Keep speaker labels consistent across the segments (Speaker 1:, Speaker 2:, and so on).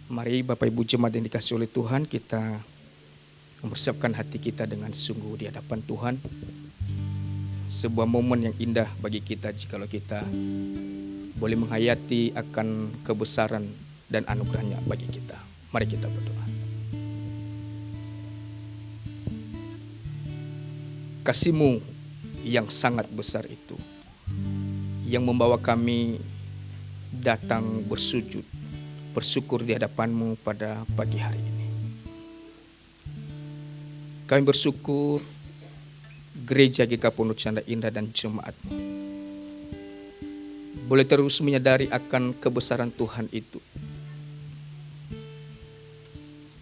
Speaker 1: Mari Bapak Ibu jemaat yang dikasihi oleh Tuhan, kita mempersiapkan hati kita dengan sungguh di hadapan Tuhan. Sebuah momen yang indah bagi kita jikalau kita boleh menghayati akan kebesaran dan anugerahnya bagi kita. Mari kita berdoa. Kasih-Mu yang sangat besar itu, yang membawa kami datang bersujud, bersyukur di hadapan-Mu pada pagi hari ini. Kami bersyukur gereja GKI Pondok Canda Indah dan jemaat-Mu boleh terus menyadari akan kebesaran Tuhan itu.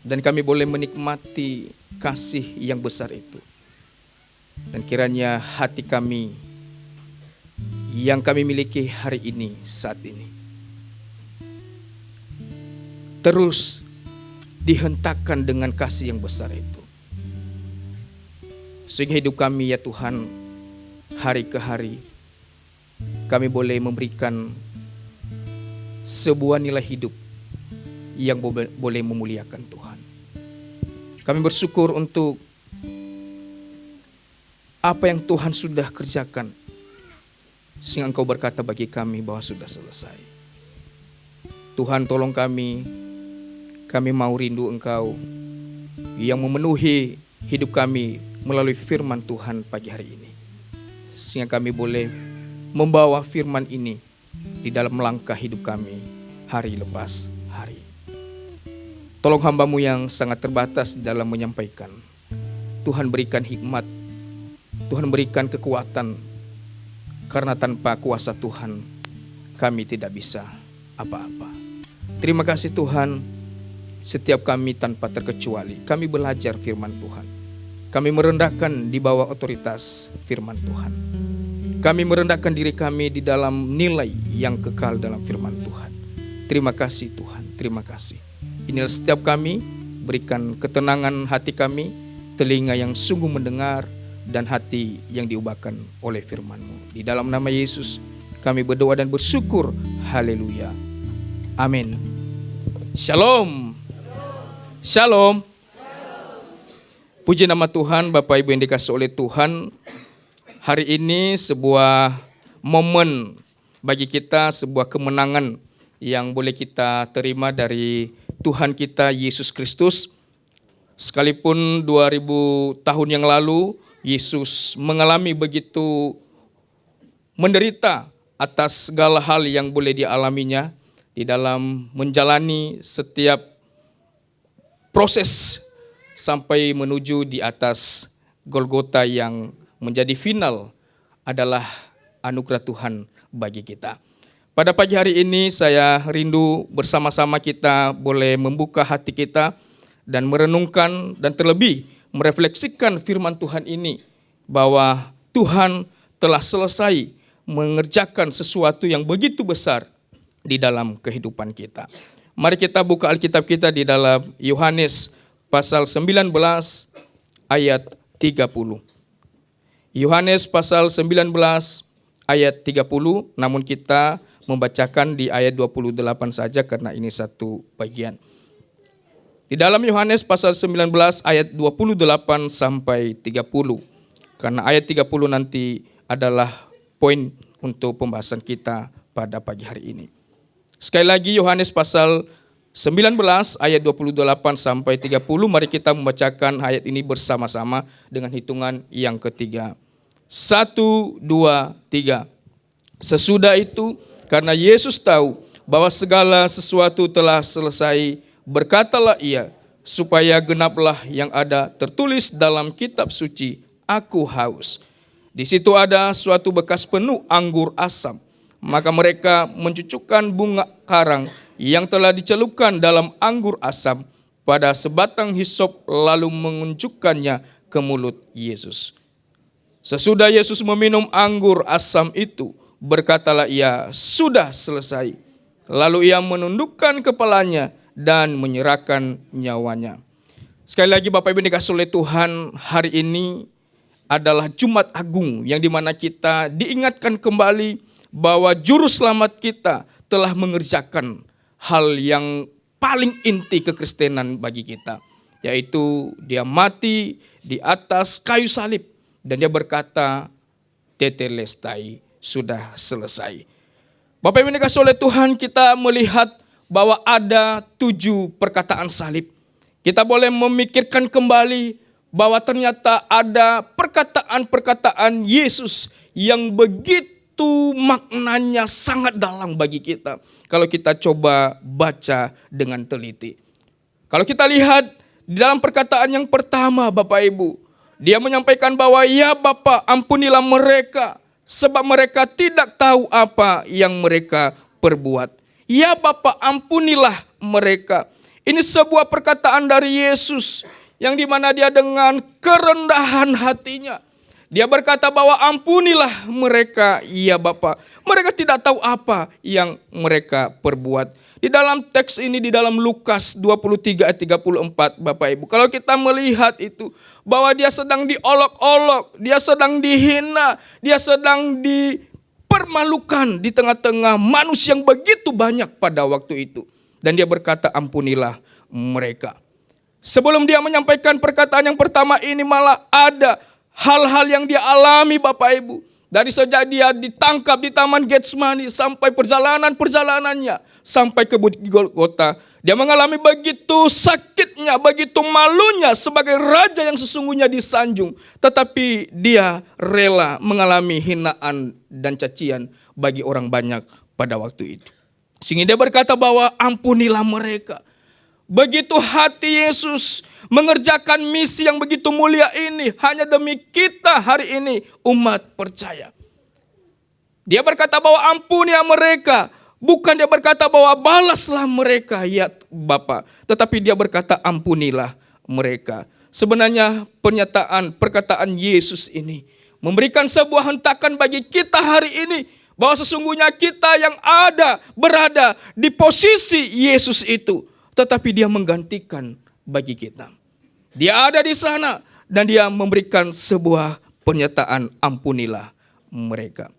Speaker 1: Dan kami boleh menikmati kasih yang besar itu. Dan kiranya hati kami yang kami miliki hari ini, saat ini, terus dihentakkan dengan kasih yang besar itu. Sehingga hidup kami ya Tuhan, hari ke hari, kami boleh memberikan sebuah nilai hidup yang boleh memuliakan Tuhan. Kami bersyukur untuk apa yang Tuhan sudah kerjakan, sehingga Engkau berkata bagi kami bahwa sudah selesai. Tuhan tolong kami mau rindu Engkau yang memenuhi hidup kami melalui firman Tuhan pagi hari ini. Sehingga kami boleh membawa firman ini di dalam langkah hidup kami hari lepas hari. Tolong hamba-Mu yang sangat terbatas dalam menyampaikan. Tuhan berikan hikmat, Tuhan berikan kekuatan, karena tanpa kuasa Tuhan kami tidak bisa apa-apa. Terima kasih Tuhan, setiap kami tanpa terkecuali kami belajar firman Tuhan. Kami merendahkan di bawah otoritas firman Tuhan. Kami merendahkan diri kami di dalam nilai yang kekal dalam firman Tuhan. Terima kasih Tuhan, terima kasih. Inilah setiap kami, berikan ketenangan hati kami, telinga yang sungguh mendengar, dan hati yang diubahkan oleh firman-Mu. Di dalam nama Yesus kami berdoa dan bersyukur. Haleluya. Amin. Shalom. Shalom. Puji nama Tuhan, Bapak Ibu yang dikasihi oleh Tuhan. Hari ini sebuah momen bagi kita, sebuah kemenangan yang boleh kita terima dari Tuhan kita Yesus Kristus. Sekalipun 2000 tahun yang lalu Yesus mengalami begitu menderita atas segala hal yang boleh dialaminya di dalam menjalani setiap proses sampai menuju di atas Golgota yang menjadi final adalah anugerah Tuhan bagi kita. Pada pagi hari ini saya rindu bersama-sama kita boleh membuka hati kita dan merenungkan dan terlebih merefleksikan firman Tuhan ini, bahwa Tuhan telah selesai mengerjakan sesuatu yang begitu besar di dalam kehidupan kita. Mari kita buka Alkitab kita di dalam Yohanes pasal 19 ayat 30. Yohanes pasal 19 ayat 30, namun kita membacakan di ayat 28 saja karena ini satu bagian. Di dalam Yohanes pasal 19 ayat 28 sampai 30. Karena ayat 30 nanti adalah poin untuk pembahasan kita pada pagi hari ini. Sekali lagi Yohanes pasal 19 ayat 28 sampai 30. Mari kita membacakan ayat ini bersama-sama dengan hitungan yang ketiga. 1, 2, 3. Sesudah itu, karena Yesus tahu bahwa segala sesuatu telah selesai, berkatalah ia, supaya genaplah yang ada tertulis dalam kitab suci, aku haus. Di situ ada suatu bekas penuh anggur asam. Maka mereka mencucukkan bunga karang yang telah dicelupkan dalam anggur asam pada sebatang hisop, lalu mengunjukkannya ke mulut Yesus. Sesudah Yesus meminum anggur asam itu, berkatalah ia, sudah selesai. Lalu ia menundukkan kepalanya dan menyerahkan nyawanya. Sekali lagi Bapak Ibu dikasihi oleh Tuhan, hari ini adalah Jumat Agung yang dimana kita diingatkan kembali bahwa Juru Selamat kita telah mengerjakan hal yang paling inti kekristenan bagi kita, yaitu dia mati di atas kayu salib dan dia berkata, tetelestai, sudah selesai. Bapak Ibu yang dikasihi oleh Tuhan, kita melihat bahwa ada 7 perkataan salib. Kita boleh memikirkan kembali bahwa ternyata ada perkataan-perkataan Yesus yang begitu maknanya sangat dalam bagi kita kalau kita coba baca dengan teliti. Kalau kita lihat di dalam perkataan yang pertama, Bapak Ibu, dia menyampaikan bahwa ya Bapa, ampunilah mereka sebab mereka tidak tahu apa yang mereka perbuat. Ya Bapa, ampunilah mereka. Ini sebuah perkataan dari Yesus yang dimana dia dengan kerendahan hatinya, dia berkata bahwa ampunilah mereka ya Bapa. Mereka tidak tahu apa yang mereka perbuat. Di dalam teks ini, di dalam Lukas 23 ayat 34, Bapak Ibu, kalau kita melihat itu, bahwa dia sedang diolok-olok, dia sedang dihina, dia sedang dipermalukan di tengah-tengah manusia yang begitu banyak pada waktu itu. Dan dia berkata, ampunilah mereka. Sebelum dia menyampaikan perkataan yang pertama ini, malah ada hal-hal yang dia alami, Bapak Ibu. Dari sejak dia ditangkap di Taman Getsemani sampai perjalanannya sampai ke Bukit Golgota, dia mengalami begitu sakitnya, begitu malunya sebagai raja yang sesungguhnya disanjung. Tetapi dia rela mengalami hinaan dan cacian bagi orang banyak pada waktu itu. Sehingga dia berkata bahwa ampunilah mereka. Begitu hati Yesus mengerjakan misi yang begitu mulia ini hanya demi kita hari ini umat percaya. Dia berkata bahwa ampuni mereka. Bukan dia berkata bahwa balaslah mereka ya Bapa. Tetapi dia berkata ampunilah mereka. Sebenarnya perkataan Yesus ini memberikan sebuah hentakan bagi kita hari ini. Bahwa sesungguhnya kita yang berada di posisi Yesus itu. Tetapi dia menggantikan bagi kita. Dia ada di sana dan dia memberikan sebuah pernyataan ampunilah mereka.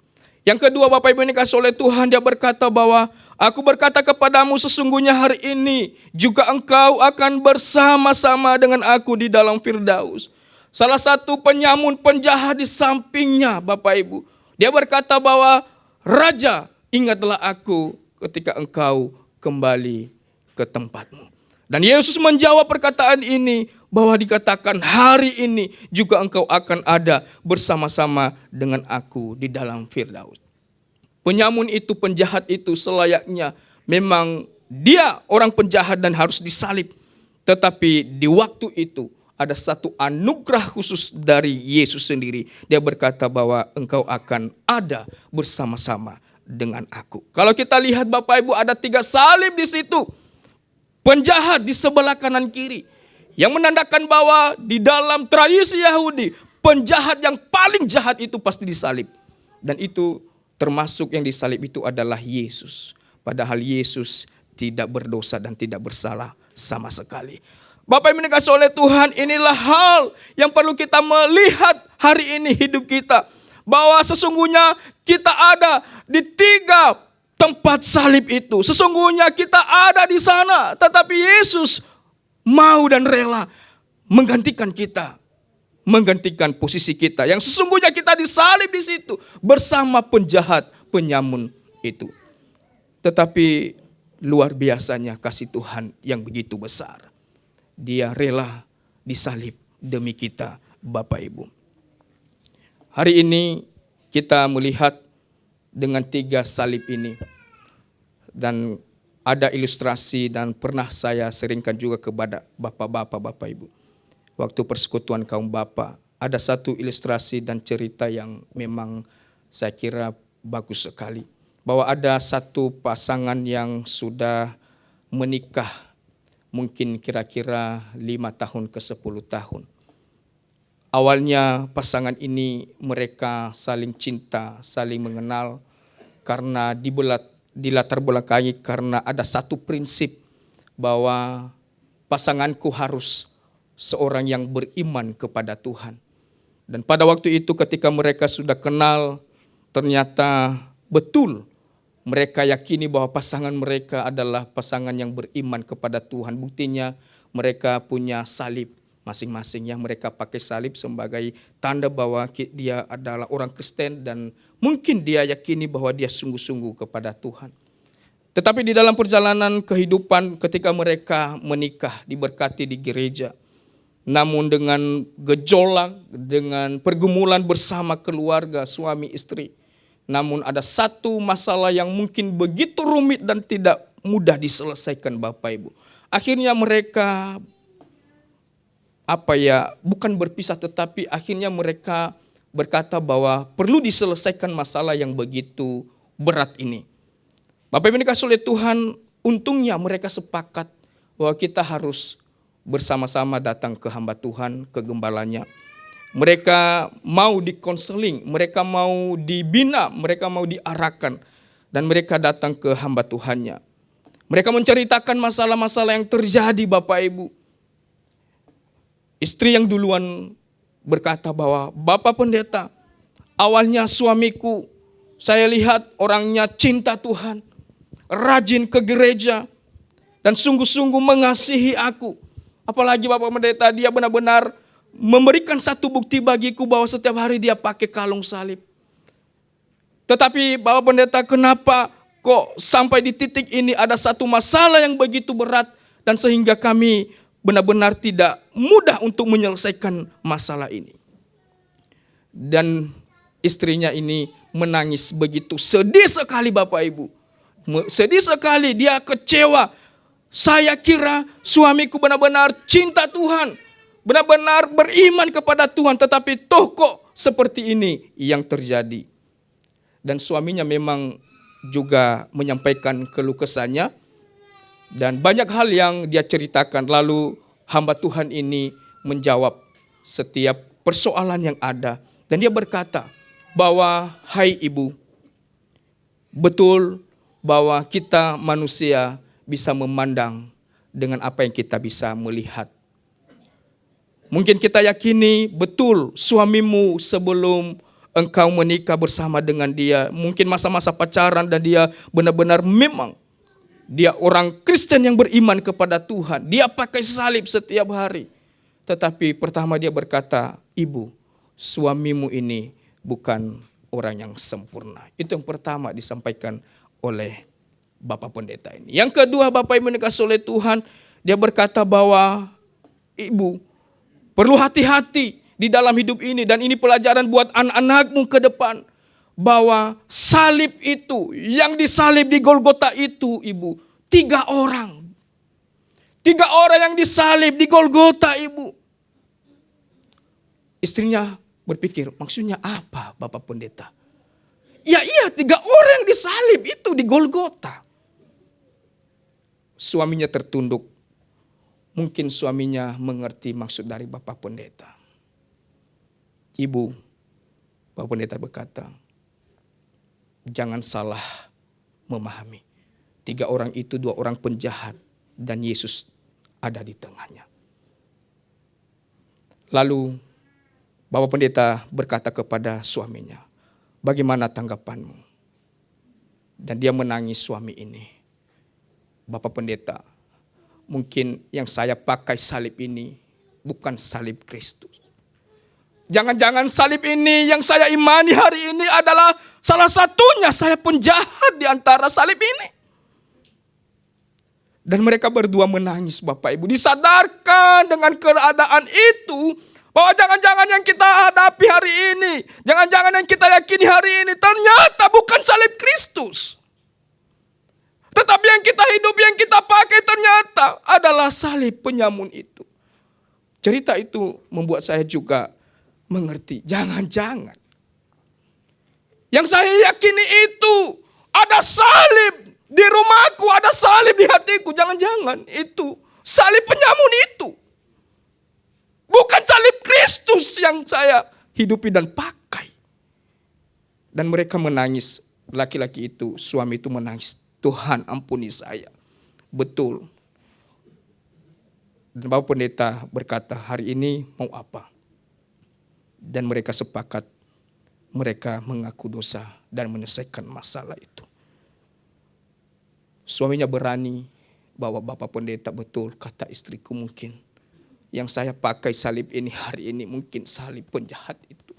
Speaker 1: Yang kedua, Bapak Ibu yang dikasihi oleh Tuhan, dia berkata bahwa aku berkata kepadamu sesungguhnya hari ini juga engkau akan bersama-sama dengan aku di dalam Firdaus. Salah satu penyamun penjahat di sampingnya, Bapak Ibu. Dia berkata bahwa Raja, ingatlah aku ketika engkau kembali ke tempatmu. Dan Yesus menjawab perkataan ini bahwa dikatakan hari ini juga engkau akan ada bersama-sama dengan aku di dalam Firdaus. Penyamun itu, penjahat itu selayaknya memang dia orang penjahat dan harus disalib. Tetapi di waktu itu ada satu anugerah khusus dari Yesus sendiri. Dia berkata bahwa engkau akan ada bersama-sama dengan aku. Kalau kita lihat Bapak Ibu, ada 3 salib di situ. Penjahat di sebelah kanan kiri. Yang menandakan bahwa di dalam tradisi Yahudi, penjahat yang paling jahat itu pasti disalib. Dan itu termasuk yang disalib itu adalah Yesus. Padahal Yesus tidak berdosa dan tidak bersalah sama sekali. Bapak Ibu yang dikasihi oleh Tuhan, inilah hal yang perlu kita melihat hari ini hidup kita. Bahwa sesungguhnya kita ada di 3 tempat salib itu. Sesungguhnya kita ada di sana, tetapi Yesus mau dan rela menggantikan kita, menggantikan posisi kita yang sesungguhnya kita disalib di situ bersama penjahat, penyamun itu. Tetapi luar biasanya kasih Tuhan yang begitu besar. Dia rela disalib demi kita, Bapak Ibu. Hari ini kita melihat dengan 3 salib ini. Dan ada ilustrasi dan pernah saya seringkan juga kepada bapak-bapak, Bapak Ibu. Waktu persekutuan kaum bapak, ada satu ilustrasi dan cerita yang memang saya kira bagus sekali. Bahwa ada satu pasangan yang sudah menikah mungkin kira-kira 5 tahun ke 10 tahun. Awalnya pasangan ini mereka saling cinta, saling mengenal karena dilatar belakangi karena ada satu prinsip bahwa pasanganku harus seorang yang beriman kepada Tuhan. Dan pada waktu itu ketika mereka sudah kenal, ternyata betul Mereka yakini bahwa pasangan mereka adalah pasangan yang beriman kepada Tuhan. Buktinya mereka punya salib masing-masing, yang mereka pakai salib sebagai tanda bahwa dia adalah orang Kristen dan mungkin dia yakini bahwa dia sungguh-sungguh kepada Tuhan. Tetapi di dalam perjalanan kehidupan ketika mereka menikah diberkati di gereja, namun dengan gejolak, dengan pergumulan bersama keluarga suami istri, namun ada satu masalah yang mungkin begitu rumit dan tidak mudah diselesaikan Bapak Ibu. Akhirnya mereka bukan berpisah, tetapi akhirnya mereka berkata bahwa perlu diselesaikan masalah yang begitu berat ini. Bapak Ibu dikasihi oleh Tuhan, untungnya mereka sepakat bahwa kita harus bersama-sama datang ke hamba Tuhan, ke gembalanya. Mereka mau dikonseling, mereka mau dibina, mereka mau diarahkan, dan mereka datang ke hamba Tuhannya. Mereka menceritakan masalah-masalah yang terjadi Bapak Ibu. Istri yang duluan berkata bahwa, Bapak Pendeta, awalnya suamiku, saya lihat orangnya cinta Tuhan, rajin ke gereja, dan sungguh-sungguh mengasihi aku. Apalagi Bapak Pendeta, dia benar-benar memberikan satu bukti bagiku bahwa setiap hari dia pakai kalung salib. Tetapi Bapak Pendeta, kenapa kok sampai di titik ini ada satu masalah yang begitu berat dan sehingga kami benar-benar tidak mudah untuk menyelesaikan masalah ini. Dan istrinya ini menangis begitu sedih sekali Bapak Ibu. Sedih sekali, dia kecewa. Saya kira suamiku benar-benar cinta Tuhan, benar-benar beriman kepada Tuhan, tetapi toh kok seperti ini yang terjadi. Dan suaminya memang juga menyampaikan keluh kesahnya dan banyak hal yang dia ceritakan. Lalu hamba Tuhan ini menjawab setiap persoalan yang ada. Dan dia berkata bahwa, hai ibu, betul bahwa kita manusia bisa memandang dengan apa yang kita bisa melihat. Mungkin kita yakini betul suamimu sebelum engkau menikah bersama dengan dia, mungkin masa-masa pacaran dan dia benar-benar memang dia orang Kristen yang beriman kepada Tuhan. Dia pakai salib setiap hari. Tetapi pertama dia berkata, ibu, suamimu ini bukan orang yang sempurna. Itu yang pertama disampaikan oleh Bapak Pendeta ini. Yang kedua, Bapak Ibu dikasihi oleh Tuhan, dia berkata bahwa ibu perlu hati-hati di dalam hidup ini, dan ini pelajaran buat anak-anakmu ke depan, bahwa salib itu, yang disalib di Golgota itu, ibu, 3 orang. 3 orang yang disalib di Golgota, ibu. Istrinya berpikir, maksudnya apa Bapak Pendeta? Ya iya, 3 orang yang disalib itu di Golgota. Suaminya tertunduk. Mungkin suaminya mengerti maksud dari Bapak Pendeta. Ibu, Bapak Pendeta berkata, jangan salah memahami. 3 orang itu 2 orang penjahat dan Yesus ada di tengahnya. Lalu Bapak Pendeta berkata kepada suaminya, bagaimana tanggapanmu? Dan dia menangis suami ini. Bapak Pendeta, mungkin yang saya pakai salib ini bukan salib Kristus. Jangan-jangan salib ini yang saya imani hari ini adalah salah satunya saya penjahat di antara salib ini. Dan mereka berdua menangis Bapak Ibu. Disadarkan dengan keadaan itu, bahwa jangan-jangan yang kita hadapi hari ini, jangan-jangan yang kita yakini hari ini ternyata bukan salib Kristus. Tetapi yang kita hidup, yang kita pakai ternyata adalah salib penyamun itu. Cerita itu membuat saya juga mengerti. Jangan-jangan yang saya yakini itu ada salib di rumahku, ada salib di hatiku. Jangan-jangan itu salib penyamun itu. Bukan salib Kristus yang saya hidupi dan pakai. Dan mereka menangis. Laki-laki itu, suami itu menangis. Tuhan ampuni saya. Betul. Dan Bapak Pendeta berkata, hari ini mau apa? Dan mereka sepakat. Mereka mengaku dosa dan menyelesaikan masalah itu. Suaminya berani bahwa Bapak Pendeta, betul kata istriku, mungkin yang saya pakai salib ini hari ini mungkin salib penjahat itu.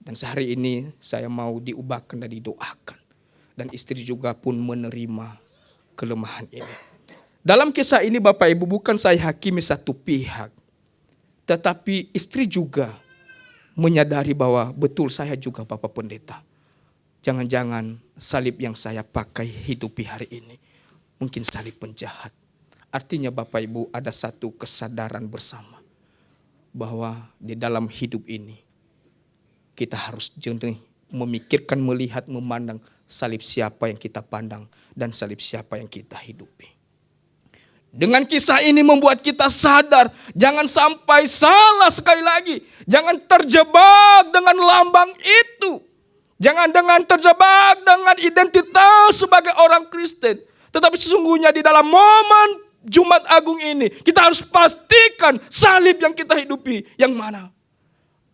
Speaker 1: Dan sehari ini saya mau diubahkan dan didoakan. Dan istri juga pun menerima kelemahan ini. Dalam kisah ini Bapak Ibu, bukan saya hakimi satu pihak. Tetapi istri juga menyadari bahwa betul saya juga Bapak Pendeta. Jangan-jangan salib yang saya pakai hidupi hari ini mungkin salib penjahat. Artinya Bapak Ibu, ada satu kesadaran bersama bahwa di dalam hidup ini kita harus jernih memikirkan, melihat, memandang salib siapa yang kita pandang dan salib siapa yang kita hidupi. Dengan kisah ini membuat kita sadar, jangan sampai salah sekali lagi. Jangan terjebak dengan lambang itu. Jangan dengan terjebak dengan identitas sebagai orang Kristen. Tetapi sesungguhnya di dalam momen Jumat Agung ini, kita harus pastikan salib yang kita hidupi yang mana.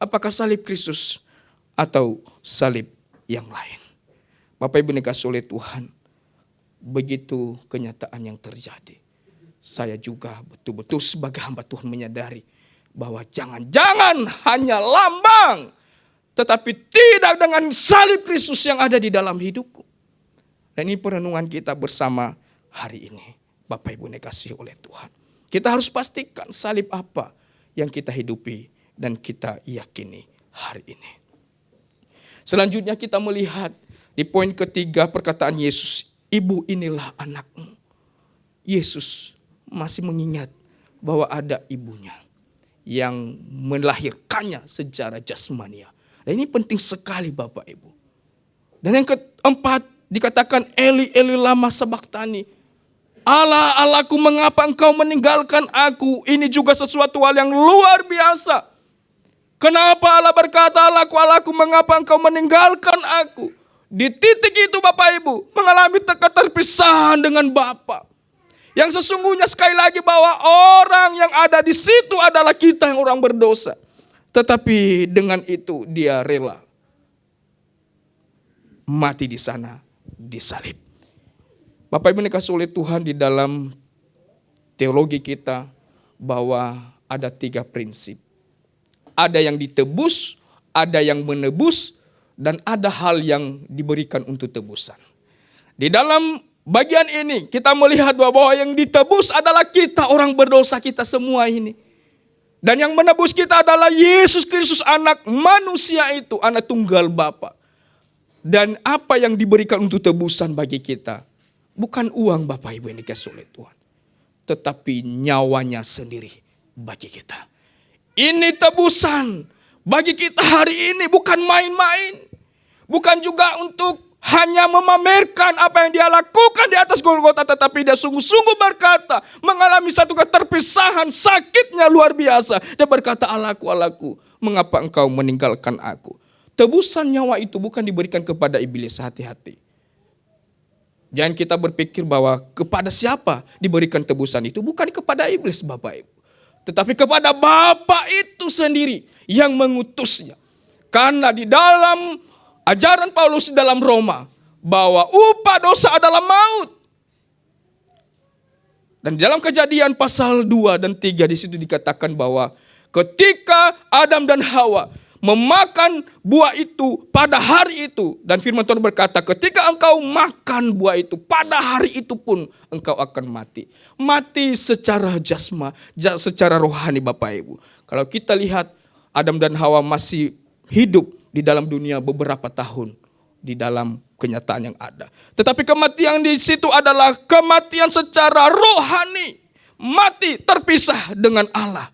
Speaker 1: Apakah salib Kristus atau salib yang lain? Bapak Ibu dikasihi oleh Tuhan, begitu kenyataan yang terjadi. Saya juga betul-betul sebagai hamba Tuhan menyadari bahwa jangan-jangan hanya lambang, tetapi tidak dengan salib Kristus yang ada di dalam hidupku. Dan ini perenungan kita bersama hari ini. Bapak Ibu dikasihi oleh Tuhan. Kita harus pastikan salib apa yang kita hidupi dan kita yakini hari ini. Selanjutnya kita melihat di poin ketiga perkataan Yesus, ibu inilah anakmu. Yesus masih mengingat bahwa ada ibunya yang melahirkannya secara jasmania. Dan ini penting sekali Bapak Ibu. Dan yang keempat dikatakan Eli Eli lama sabachthani. Allah Allahku, mengapa engkau meninggalkan aku? Ini juga sesuatu hal yang luar biasa. Kenapa Allah berkata, Allahku Allahku, mengapa engkau meninggalkan aku? Di titik itu Bapak Ibu mengalami keterpisahan dengan Bapa. Yang sesungguhnya sekali lagi bahwa orang yang ada di situ adalah kita yang orang berdosa. Tetapi dengan itu dia rela mati di sana, disalib. Bapak Ibu dikasihi oleh Tuhan, di dalam teologi kita bahwa ada 3 prinsip. Ada yang ditebus, ada yang menebus, dan ada hal yang diberikan untuk tebusan. Di dalam bagian ini kita melihat bahwa yang ditebus adalah kita orang berdosa, kita semua ini. Dan yang menebus kita adalah Yesus Kristus, anak manusia itu, anak tunggal Bapa. Dan apa yang diberikan untuk tebusan bagi kita, bukan uang Bapak Ibu yang dikasih oleh Tuhan, tetapi nyawanya sendiri bagi kita. Ini tebusan bagi kita hari ini, bukan main-main. Bukan juga untuk hanya memamerkan apa yang dia lakukan di atas Golgota, tetapi dia sungguh-sungguh berkata, mengalami satu keterpisahan, sakitnya luar biasa. Dia berkata, Allahku, Allahku, mengapa engkau meninggalkan aku? Tebusan nyawa itu bukan diberikan kepada iblis, hati-hati. Jangan kita berpikir bahwa kepada siapa diberikan tebusan itu, bukan kepada iblis Bapak Ibu. Tetapi kepada Bapa itu sendiri yang mengutusnya. Karena di dalam ajaran Paulus di dalam Roma, bahwa upah dosa adalah maut. Dan di dalam Kejadian pasal 2 dan 3 di situ dikatakan bahwa ketika Adam dan Hawa memakan buah itu pada hari itu, dan firman Tuhan berkata, ketika engkau makan buah itu, pada hari itu pun engkau akan mati. Mati secara jasma, secara rohani Bapak Ibu. Kalau kita lihat Adam dan Hawa masih hidup di dalam dunia beberapa tahun di dalam kenyataan yang ada. Tetapi kematian di situ adalah kematian secara rohani. Mati terpisah dengan Allah.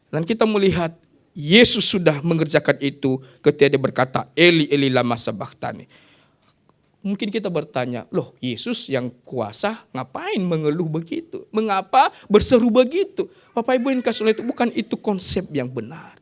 Speaker 1: Dan kita melihat Yesus sudah mengerjakan itu ketika dia berkata, Eli Eli lama sabachthani. Mungkin kita bertanya, loh Yesus yang kuasa ngapain mengeluh begitu? Mengapa berseru begitu? Bapak Ibu yang dikasihi oleh itu, bukan itu konsep yang benar.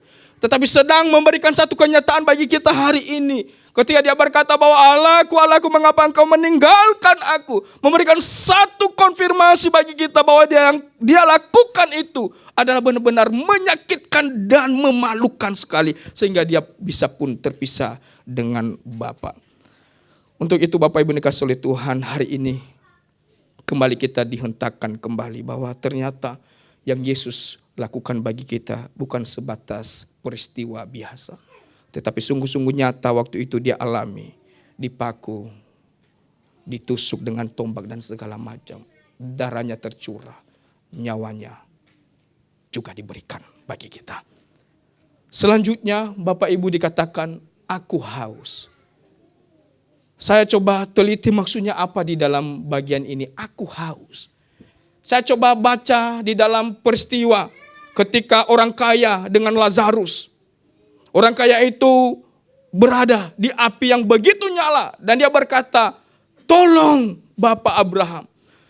Speaker 1: Tetapi sedang memberikan satu kenyataan bagi kita hari ini. Ketika dia berkata bahwa Allahku, Allahku, mengapa engkau meninggalkan aku? Memberikan satu konfirmasi bagi kita bahwa yang dia lakukan itu adalah benar-benar menyakitkan dan memalukan sekali. Sehingga dia bisa pun terpisah dengan Bapa. Untuk itu Bapak Ibu dikasihi oleh Tuhan, hari ini kembali kita dihentakkan kembali bahwa ternyata yang Yesus lakukan bagi kita bukan sebatas peristiwa biasa. Tetapi sungguh-sungguh nyata waktu itu dia alami, dipaku, ditusuk dengan tombak dan segala macam. Darahnya tercurah, nyawanya juga diberikan bagi kita. Selanjutnya Bapak Ibu dikatakan, aku haus. Saya coba teliti maksudnya apa di dalam bagian ini, aku haus. Saya coba baca di dalam peristiwa ketika orang kaya dengan Lazarus. Orang kaya itu berada di api yang begitu nyala. Dan dia berkata, tolong Bapak Abraham,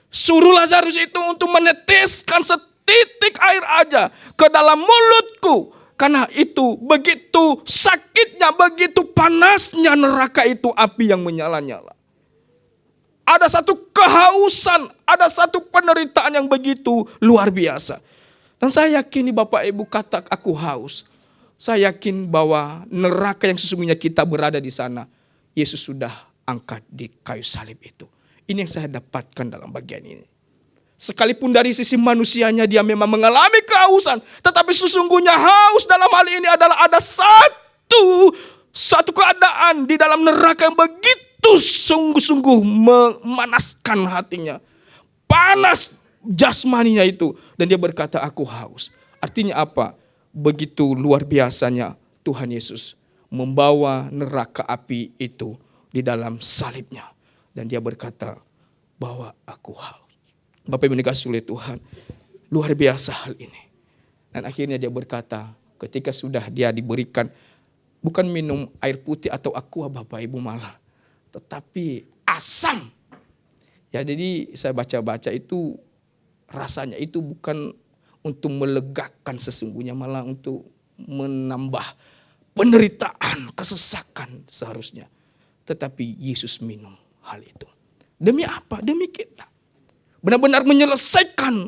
Speaker 1: suruh Lazarus itu untuk meneteskan setitik air aja ke dalam mulutku. Karena itu begitu sakitnya, begitu panasnya neraka itu, api yang menyala-nyala. Ada satu kehausan, ada satu penderitaan yang begitu luar biasa. Dan saya yakin Bapak Ibu kata aku haus. Saya yakin bahwa neraka yang sesungguhnya kita berada di sana, Yesus sudah angkat di kayu salib itu. Ini yang saya dapatkan dalam bagian ini. Sekalipun dari sisi manusianya dia memang mengalami kehausan, tetapi sesungguhnya haus dalam hal ini adalah ada satu keadaan di dalam neraka yang begitu sungguh-sungguh memanaskan hatinya. Panas jasmaninya itu. Dan dia berkata aku haus. Artinya apa? Begitu luar biasanya Tuhan Yesus membawa neraka api itu di dalam salibnya. Dan dia berkata bahwa aku haus. Bapak Ibu dikasihi oleh Tuhan, luar biasa hal ini. Dan akhirnya dia berkata, ketika sudah dia diberikan, bukan minum air putih atau aqua Bapak Ibu malah, tetapi asam. Ya, jadi saya baca-baca itu rasanya itu bukan untuk melegakan sesungguhnya, malah untuk menambah penderitaan, kesesakan seharusnya. Tetapi Yesus minum hal itu. Demi apa? Demi kita. Benar-benar menyelesaikan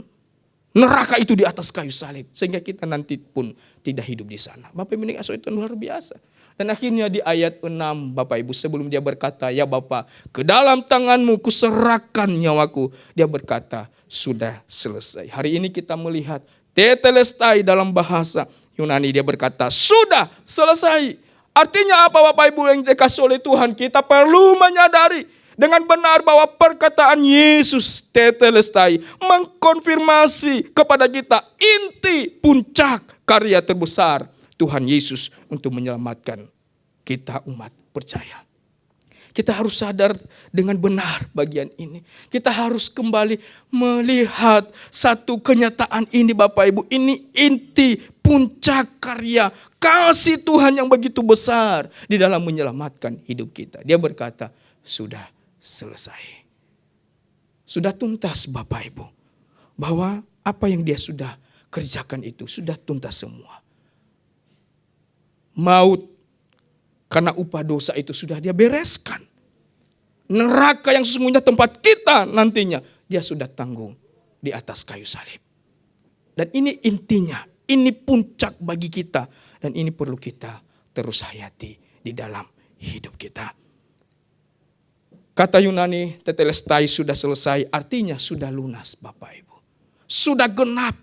Speaker 1: neraka itu di atas kayu salib. Sehingga kita nanti pun tidak hidup di sana. Bapak Ibu dikasihi itu luar biasa. Dan akhirnya di ayat 6 Bapak Ibu sebelum dia berkata, ya Bapak, ke dalam tanganmu kuserahkan nyawaku. Dia berkata, sudah selesai. Hari ini kita melihat tetelestai dalam bahasa Yunani. Dia berkata, sudah selesai. Artinya apa Bapak Ibu yang dikasihi oleh Tuhan? Kita perlu menyadari dengan benar bahwa perkataan Yesus tetelestai mengkonfirmasi kepada kita inti puncak karya terbesar Tuhan Yesus untuk menyelamatkan kita umat percaya. Kita harus sadar dengan benar bagian ini. Kita harus kembali melihat satu kenyataan ini Bapak Ibu. Ini inti puncak karya kasih Tuhan yang begitu besar di dalam menyelamatkan hidup kita. Dia berkata, sudah selesai. Sudah tuntas Bapak Ibu. Bahwa apa yang dia sudah kerjakan itu sudah tuntas semua. Maut karena upah dosa itu sudah dia bereskan. Neraka yang sesungguhnya tempat kita nantinya dia sudah tanggung di atas kayu salib. Dan ini intinya, ini puncak bagi kita dan ini perlu kita terus hayati di dalam hidup kita. Kata Yunani, tetelestai sudah selesai, artinya sudah lunas Bapak Ibu. Sudah genap,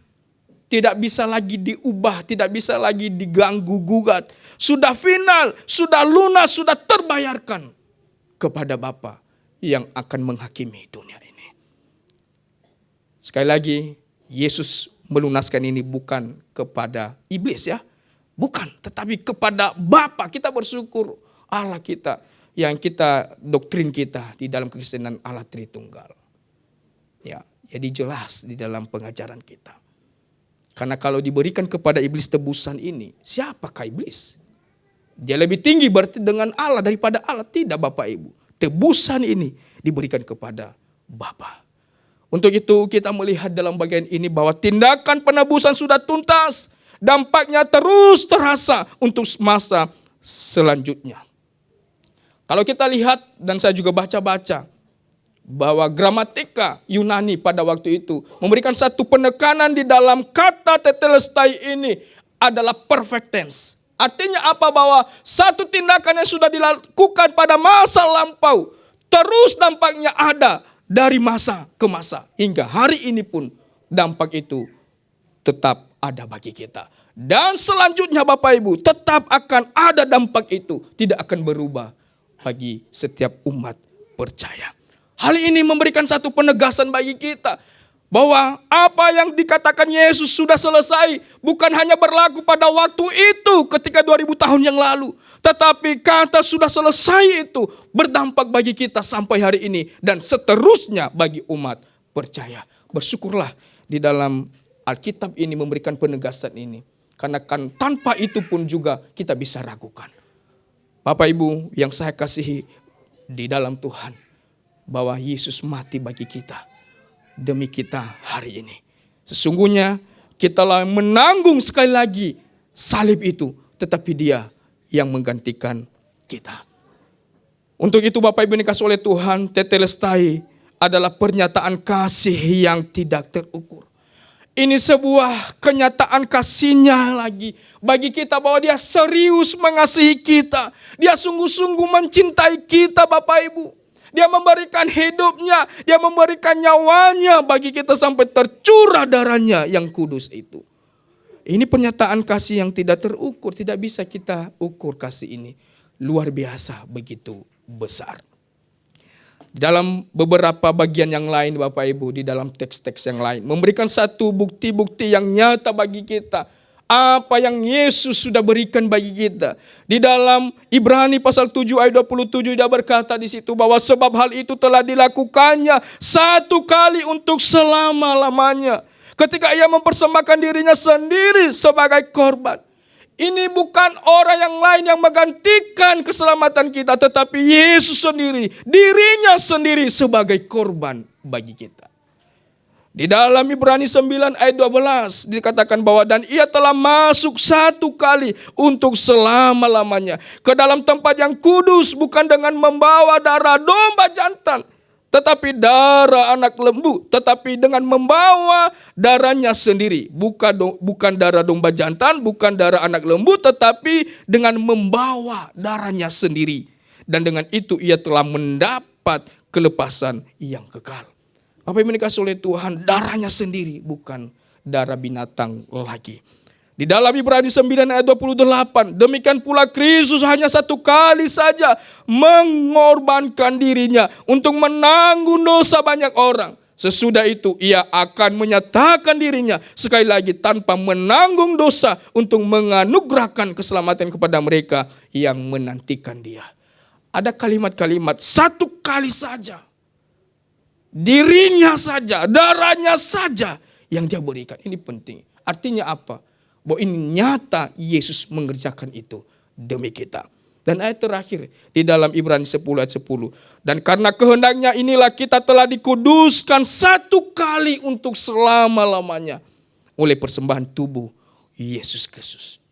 Speaker 1: tidak bisa lagi diubah, tidak bisa lagi diganggu gugat. Sudah final, sudah lunas, sudah terbayarkan kepada Bapa yang akan menghakimi dunia ini. Sekali lagi, Yesus melunaskan ini bukan kepada iblis ya. Bukan, tetapi kepada Bapa. Kita bersyukur Allah kita. Yang kita, doktrin kita di dalam kekristenan Allah Tritunggal. Ya, jadi jelas di dalam pengajaran kita. Karena kalau diberikan kepada iblis tebusan ini, siapakah iblis? Dia lebih tinggi berarti dengan Allah daripada Allah. Tidak Bapak Ibu. Tebusan ini diberikan kepada Bapa. Untuk itu kita melihat dalam bagian ini bahwa tindakan penebusan sudah tuntas. Dampaknya terus terasa untuk masa selanjutnya. Kalau kita lihat dan saya juga baca-baca bahwa gramatika Yunani pada waktu itu memberikan satu penekanan di dalam kata tetelestai ini adalah perfect tense. Artinya apa? Bahwa satu tindakan yang sudah dilakukan pada masa lampau terus dampaknya ada dari masa ke masa. Hingga hari ini pun dampak itu tetap ada bagi kita. Dan selanjutnya Bapak Ibu, tetap akan ada dampak itu. Tidak akan berubah bagi setiap umat percaya. Hal ini memberikan satu penegasan bagi kita. Bahwa apa yang dikatakan Yesus sudah selesai. Bukan hanya berlaku pada waktu itu ketika 2000 tahun yang lalu. Tetapi kata sudah selesai itu berdampak bagi kita sampai hari ini. Dan seterusnya bagi umat percaya. Bersyukurlah di dalam Alkitab ini memberikan penegasan ini. Karena kan tanpa itu pun juga kita bisa ragukan. Bapak Ibu yang saya kasihi di dalam Tuhan. Bahwa Yesus mati bagi kita. Demi kita hari ini. Sesungguhnya kita menanggung sekali lagi salib itu. Tetapi Dia yang menggantikan kita. Untuk itu Bapak Ibu dikasihi oleh Tuhan, tetelestai adalah pernyataan kasih yang tidak terukur. Ini sebuah kenyataan kasih-Nya lagi bagi kita bahwa Dia serius mengasihi kita. Dia sungguh-sungguh mencintai kita Bapak Ibu. Dia memberikan hidupnya, Dia memberikan nyawanya bagi kita sampai tercurah darahnya yang kudus itu. Ini pernyataan kasih yang tidak terukur, tidak bisa kita ukur kasih ini. Luar biasa, begitu besar. Dalam beberapa bagian yang lain Bapak Ibu, di dalam teks-teks yang lain, memberikan satu bukti-bukti yang nyata bagi kita. Apa yang Yesus sudah berikan bagi kita. Di dalam Ibrani pasal 7 ayat 27 Dia berkata di situ bahwa sebab hal itu telah dilakukannya satu kali untuk selama-lamanya. Ketika Ia mempersembahkan dirinya sendiri sebagai korban. Ini bukan orang yang lain yang menggantikan keselamatan kita. Tetapi Yesus sendiri, dirinya sendiri sebagai korban bagi kita. Di dalam Ibrani 9 ayat 12 dikatakan bahwa dan Ia telah masuk satu kali untuk selama-lamanya ke dalam tempat yang kudus bukan dengan membawa darah domba jantan. Tetapi darah anak lembu, tetapi dengan membawa darahnya sendiri. Bukan darah domba jantan, bukan darah anak lembu, tetapi dengan membawa darahnya sendiri. Dan dengan itu Ia telah mendapat kelepasan yang kekal. Bapak Ibu dikasihi oleh Tuhan, darahnya sendiri, bukan darah binatang lagi. Di dalam Ibrani 9 ayat 28, demikian pula Kristus hanya satu kali saja mengorbankan dirinya untuk menanggung dosa banyak orang. Sesudah itu Ia akan menyatakan dirinya sekali lagi tanpa menanggung dosa untuk menganugerahkan keselamatan kepada mereka yang menantikan Dia. Ada kalimat-kalimat satu kali saja. Dirinya saja, darahnya saja yang Dia berikan. Ini penting. Artinya apa? Bahwa ini nyata Yesus mengerjakan itu demi kita. Dan ayat terakhir di dalam Ibrani 10 ayat 10. Dan karena kehendaknya inilah kita telah dikuduskan satu kali untuk selama-lamanya oleh persembahan tubuh Yesus Kristus.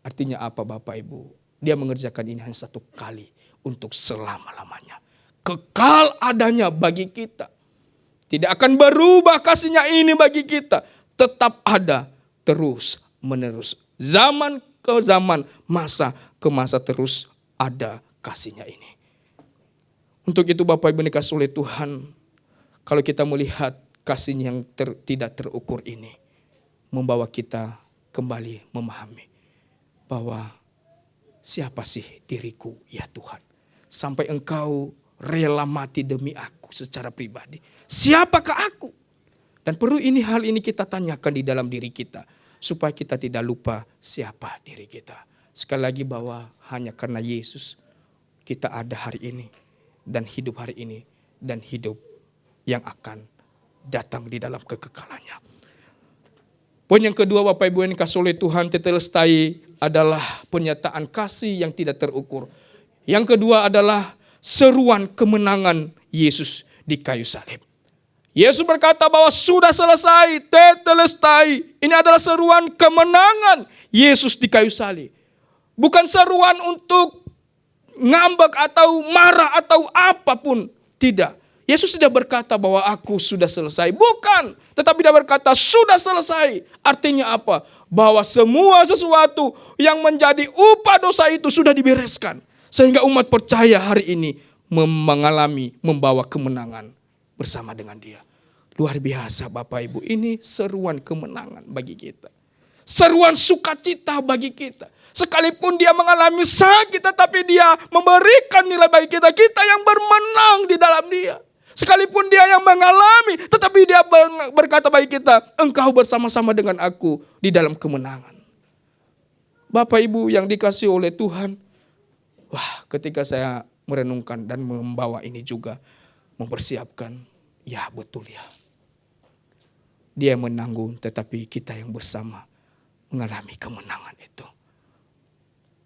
Speaker 1: Artinya apa Bapak Ibu? Dia mengerjakan ini hanya satu kali untuk selama-lamanya. Kekal adanya bagi kita. Tidak akan berubah kasih-Nya ini bagi kita. Tetap ada terus menerus. Zaman ke zaman, masa ke masa terus ada kasih-Nya ini. Untuk itu Bapak Ibu dikasihi oleh Tuhan, kalau kita melihat kasih yang tidak terukur ini, membawa kita kembali memahami bahwa siapa sih diriku ya Tuhan. Sampai Engkau rela mati demi aku secara pribadi. Siapakah aku? Dan perlu hal ini kita tanyakan di dalam diri kita. Supaya kita tidak lupa siapa diri kita. Sekali lagi bahwa hanya karena Yesus kita ada hari ini. Dan hidup hari ini. Dan hidup yang akan datang di dalam kekekalannya. Poin yang kedua Bapak Ibu yang dikasihi oleh Tuhan, tetelestai adalah pernyataan kasih yang tidak terukur. Yang kedua adalah seruan kemenangan Yesus di kayu salib. Yesus berkata bahwa sudah selesai, tetelestai. Ini adalah seruan kemenangan Yesus di kayu salib. Bukan seruan untuk ngambek atau marah atau apapun. Tidak. Yesus tidak berkata bahwa aku sudah selesai. Bukan. Tetapi Dia berkata sudah selesai. Artinya apa? Bahwa semua sesuatu yang menjadi upah dosa itu sudah dibereskan. Sehingga umat percaya hari ini membawa kemenangan bersama dengan dia. Luar biasa Bapak Ibu, ini seruan kemenangan bagi kita. Seruan sukacita bagi kita. Sekalipun dia mengalami sakit, tetapi dia memberikan nilai bagi kita. Kita yang bermenang di dalam dia. Sekalipun dia yang mengalami, tetapi dia berkata bagi kita, engkau bersama-sama dengan aku di dalam kemenangan. Bapak Ibu yang dikasihi oleh Tuhan, wah, ketika saya merenungkan dan membawa ini juga, mempersiapkan, ya betul ya. Dia yang menanggung, tetapi kita yang bersama mengalami kemenangan itu.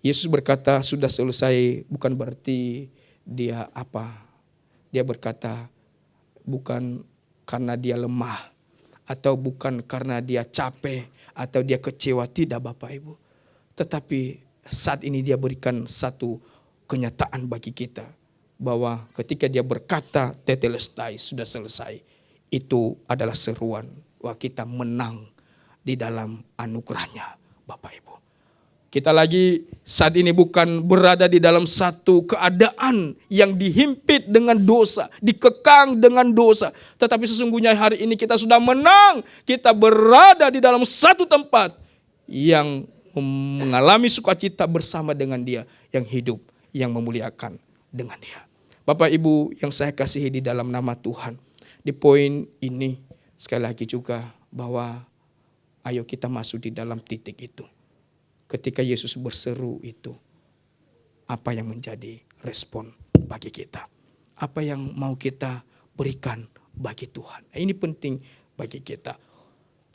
Speaker 1: Yesus berkata sudah selesai, bukan berarti dia apa. Dia berkata bukan karena dia lemah, atau bukan karena dia capek, atau dia kecewa. Tidak Bapak Ibu. Tetapi saat ini dia berikan satu kenyataan bagi kita. Bahwa ketika dia berkata tetelestai, sudah selesai. Itu adalah seruan bahwa kita menang di dalam anugerahnya Bapak Ibu. Kita lagi saat ini bukan berada di dalam satu keadaan yang dihimpit dengan dosa, dikekang dengan dosa. Tetapi sesungguhnya hari ini kita sudah menang. Kita berada di dalam satu tempat yang mengalami sukacita bersama dengan dia, yang hidup, yang memuliakan dengan dia. Bapak Ibu yang saya kasihi di dalam nama Tuhan, di poin ini sekali lagi juga bahwa ayo kita masuk di dalam titik itu. Ketika Yesus berseru itu, apa yang menjadi respon bagi kita? Apa yang mau kita berikan bagi Tuhan? Ini penting bagi kita.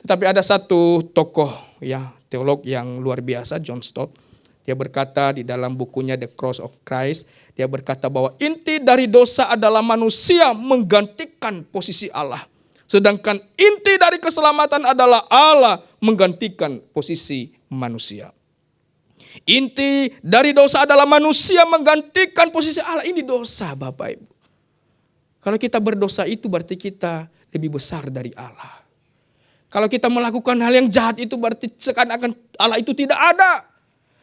Speaker 1: Tetapi ada satu tokoh ya, teolog yang luar biasa, John Stott. Dia berkata di dalam bukunya The Cross of Christ, dia berkata bahwa inti dari dosa adalah manusia menggantikan posisi Allah. Sedangkan inti dari keselamatan adalah Allah menggantikan posisi manusia. Inti dari dosa adalah manusia menggantikan posisi Allah. Ini dosa Bapak Ibu. Kalau kita berdosa itu berarti kita lebih besar dari Allah. Kalau kita melakukan hal yang jahat itu berarti seakan-akan Allah itu tidak ada.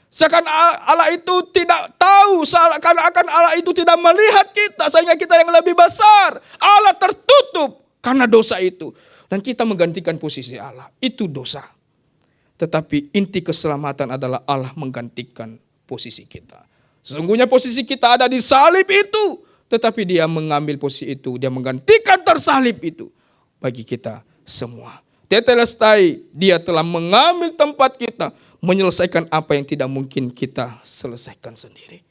Speaker 1: Seakan Allah itu tidak tahu, seakan-akan Allah itu tidak melihat kita, sehingga kita yang lebih besar. Allah tertutup karena dosa itu. Dan kita menggantikan posisi Allah. Itu dosa. Tetapi inti keselamatan adalah Allah menggantikan posisi kita. Sesungguhnya posisi kita ada di salib itu. Tetapi dia mengambil posisi itu. Dia menggantikan tersalib itu. Bagi kita semua. Tetelestai, dia telah mengambil tempat kita. Menyelesaikan apa yang tidak mungkin kita selesaikan sendiri.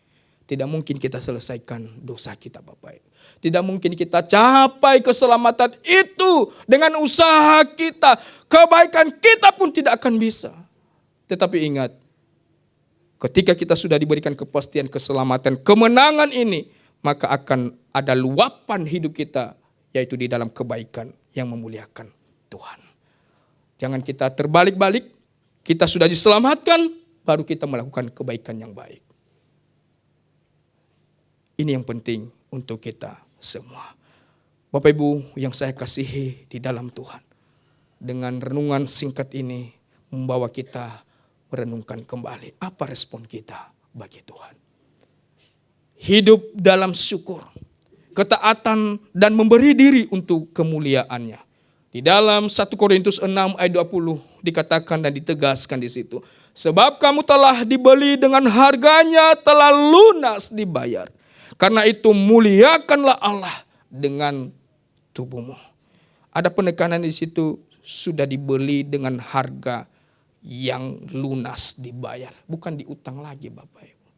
Speaker 1: Tidak mungkin kita selesaikan dosa kita Bapak Ibu. Tidak mungkin kita capai keselamatan itu dengan usaha kita. Kebaikan kita pun tidak akan bisa. Tetapi ingat, ketika kita sudah diberikan kepastian keselamatan, kemenangan ini, maka akan ada luapan hidup kita, yaitu di dalam kebaikan yang memuliakan Tuhan. Jangan kita terbalik-balik, kita sudah diselamatkan, baru kita melakukan kebaikan yang baik. Ini yang penting untuk kita semua. Bapak Ibu yang saya kasihi di dalam Tuhan. Dengan renungan singkat ini membawa kita merenungkan kembali apa respon kita bagi Tuhan. Hidup dalam syukur, ketaatan dan memberi diri untuk kemuliaannya. Di dalam 1 Korintus 6 ayat 20 dikatakan dan ditegaskan di situ. Sebab kamu telah dibeli dengan harganya, telah lunas dibayar. Karena itu muliakanlah Allah dengan tubuhmu. Ada penekanan di situ, sudah dibeli dengan harga yang lunas dibayar. Bukan diutang lagi Bapak Ibu.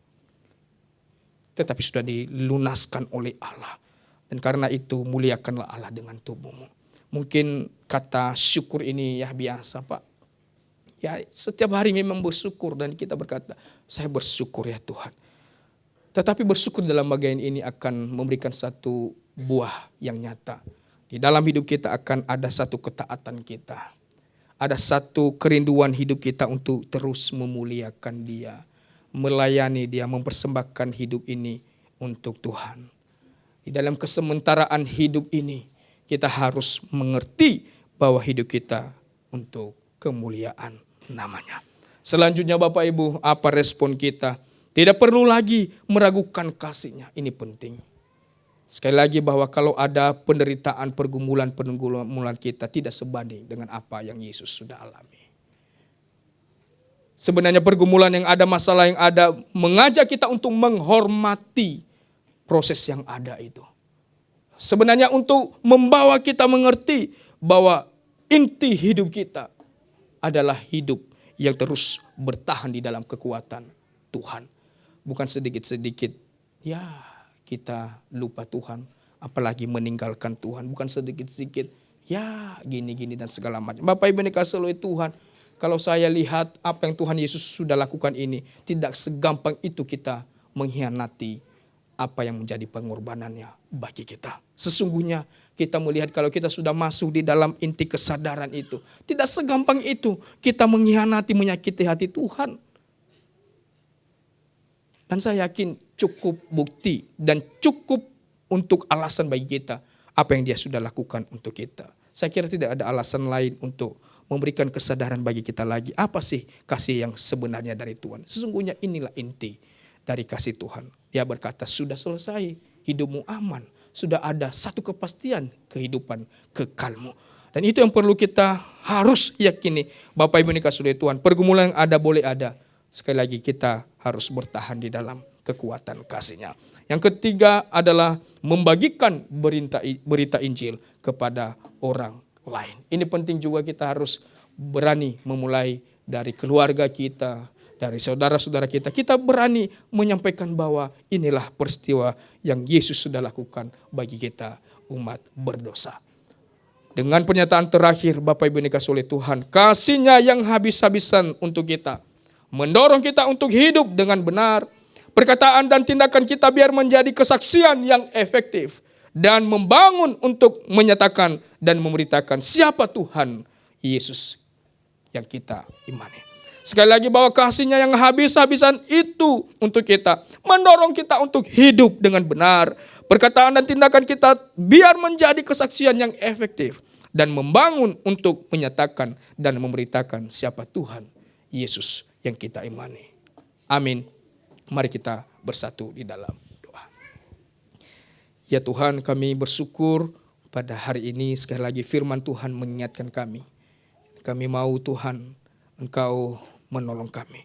Speaker 1: Tetapi sudah dilunaskan oleh Allah. Dan karena itu muliakanlah Allah dengan tubuhmu. Mungkin kata syukur ini ya biasa Pak. Ya setiap hari memang bersyukur dan kita berkata, saya bersyukur ya Tuhan. Tetapi bersyukur dalam bagian ini akan memberikan satu buah yang nyata. Di dalam hidup kita akan ada satu ketaatan kita. Ada satu kerinduan hidup kita untuk terus memuliakan Dia. Melayani Dia, mempersembahkan hidup ini untuk Tuhan. Di dalam kesementaraan hidup ini, kita harus mengerti bahwa hidup kita untuk kemuliaan namanya. Selanjutnya Bapak Ibu, apa respon kita? Tidak perlu lagi meragukan kasih-Nya. Ini penting. Sekali lagi bahwa kalau ada penderitaan, pergumulan kita tidak sebanding dengan apa yang Yesus sudah alami. Sebenarnya pergumulan yang ada, masalah yang ada, mengajak kita untuk menghormati proses yang ada itu. Sebenarnya untuk membawa kita mengerti bahwa inti hidup kita adalah hidup yang terus bertahan di dalam kekuatan Tuhan. Bukan sedikit-sedikit, ya kita lupa Tuhan, apalagi meninggalkan Tuhan. Bukan sedikit-sedikit, ya gini-gini dan segala macam. Bapak Ibu yang dikasihi oleh Tuhan, kalau saya lihat apa yang Tuhan Yesus sudah lakukan ini, tidak segampang itu kita mengkhianati apa yang menjadi pengorbanannya bagi kita. Sesungguhnya kita melihat kalau kita sudah masuk di dalam inti kesadaran itu, tidak segampang itu kita mengkhianati, menyakiti hati Tuhan. Dan saya yakin cukup bukti dan cukup untuk alasan bagi kita apa yang Dia sudah lakukan untuk kita. Saya kira tidak ada alasan lain untuk memberikan kesadaran bagi kita lagi. Apa sih kasih yang sebenarnya dari Tuhan? Sesungguhnya inilah inti dari kasih Tuhan. Dia berkata, sudah selesai, hidupmu aman. Sudah ada satu kepastian kehidupan kekalmu. Dan itu yang perlu kita harus yakini. Bapak Ibu dikasihi oleh Tuhan, pergumulan yang ada boleh ada. Sekali lagi kita harus bertahan di dalam kekuatan kasih-Nya. Yang ketiga adalah membagikan berita Injil kepada orang lain. Ini penting juga, kita harus berani memulai dari keluarga kita, dari saudara-saudara kita. Kita berani menyampaikan bahwa inilah peristiwa yang Yesus sudah lakukan bagi kita umat berdosa. Dengan pernyataan terakhir, Bapak Ibu dikasihi oleh Tuhan, kasih-Nya yang habis-habisan untuk kita mendorong kita untuk hidup dengan benar. Perkataan dan tindakan kita biar menjadi kesaksian yang efektif dan membangun untuk menyatakan dan memberitakan siapa Tuhan Yesus yang kita imani. Sekali lagi bahwa kasih-Nya yang habis-habisan itu untuk kita mendorong kita untuk hidup dengan benar. Perkataan dan tindakan kita biar menjadi kesaksian yang efektif dan membangun untuk menyatakan dan memberitakan siapa Tuhan Yesus yang kita imani. Amin. Mari kita bersatu di dalam doa. Ya Tuhan, kami bersyukur pada hari ini sekali lagi firman Tuhan mengingatkan kami. Kami mau Tuhan, Engkau menolong kami.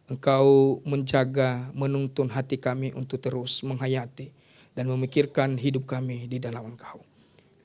Speaker 1: Engkau menjaga, menuntun hati kami untuk terus menghayati dan memikirkan hidup kami di dalam Engkau.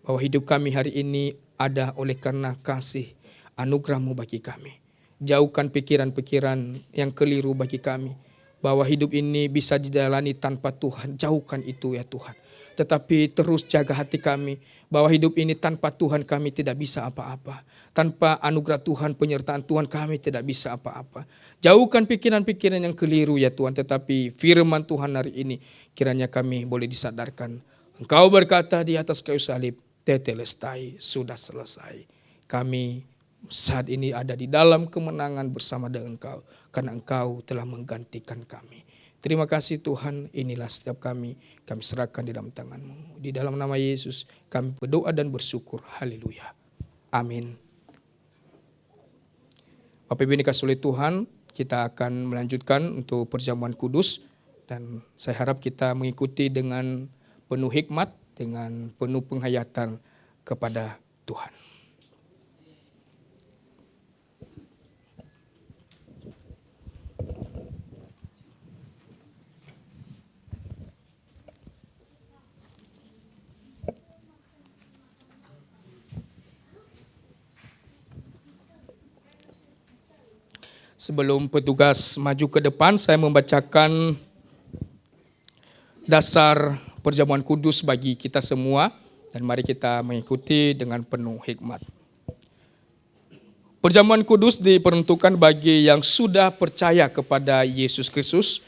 Speaker 1: Bahwa hidup kami hari ini ada oleh karena kasih anugerah-Mu bagi kami. Jauhkan pikiran-pikiran yang keliru bagi kami. Bahwa hidup ini bisa dijalani tanpa Tuhan. Jauhkan itu ya Tuhan. Tetapi terus jaga hati kami. Bahwa hidup ini tanpa Tuhan kami tidak bisa apa-apa. Tanpa anugerah Tuhan, penyertaan Tuhan kami tidak bisa apa-apa. Jauhkan pikiran-pikiran yang keliru ya Tuhan. Tetapi firman Tuhan hari ini kiranya kami boleh disadarkan. Engkau berkata di atas kayu salib, tetelestai, sudah selesai. Kami saat ini ada di dalam kemenangan bersama dengan Engkau. Karena Engkau telah menggantikan kami. Terima kasih Tuhan, inilah setiap kami serahkan di dalam tangan-Mu. Di dalam nama Yesus kami berdoa dan bersyukur. Haleluya. Amin. Bapak Ibu dikasihi oleh Tuhan, kita akan melanjutkan untuk perjamuan kudus. Dan saya harap kita mengikuti dengan penuh hikmat, dengan penuh penghayatan kepada Tuhan. Sebelum petugas maju ke depan, saya membacakan dasar perjamuan kudus bagi kita semua. Dan mari kita mengikuti dengan penuh hikmat. Perjamuan kudus diperuntukkan bagi yang sudah percaya kepada Yesus Kristus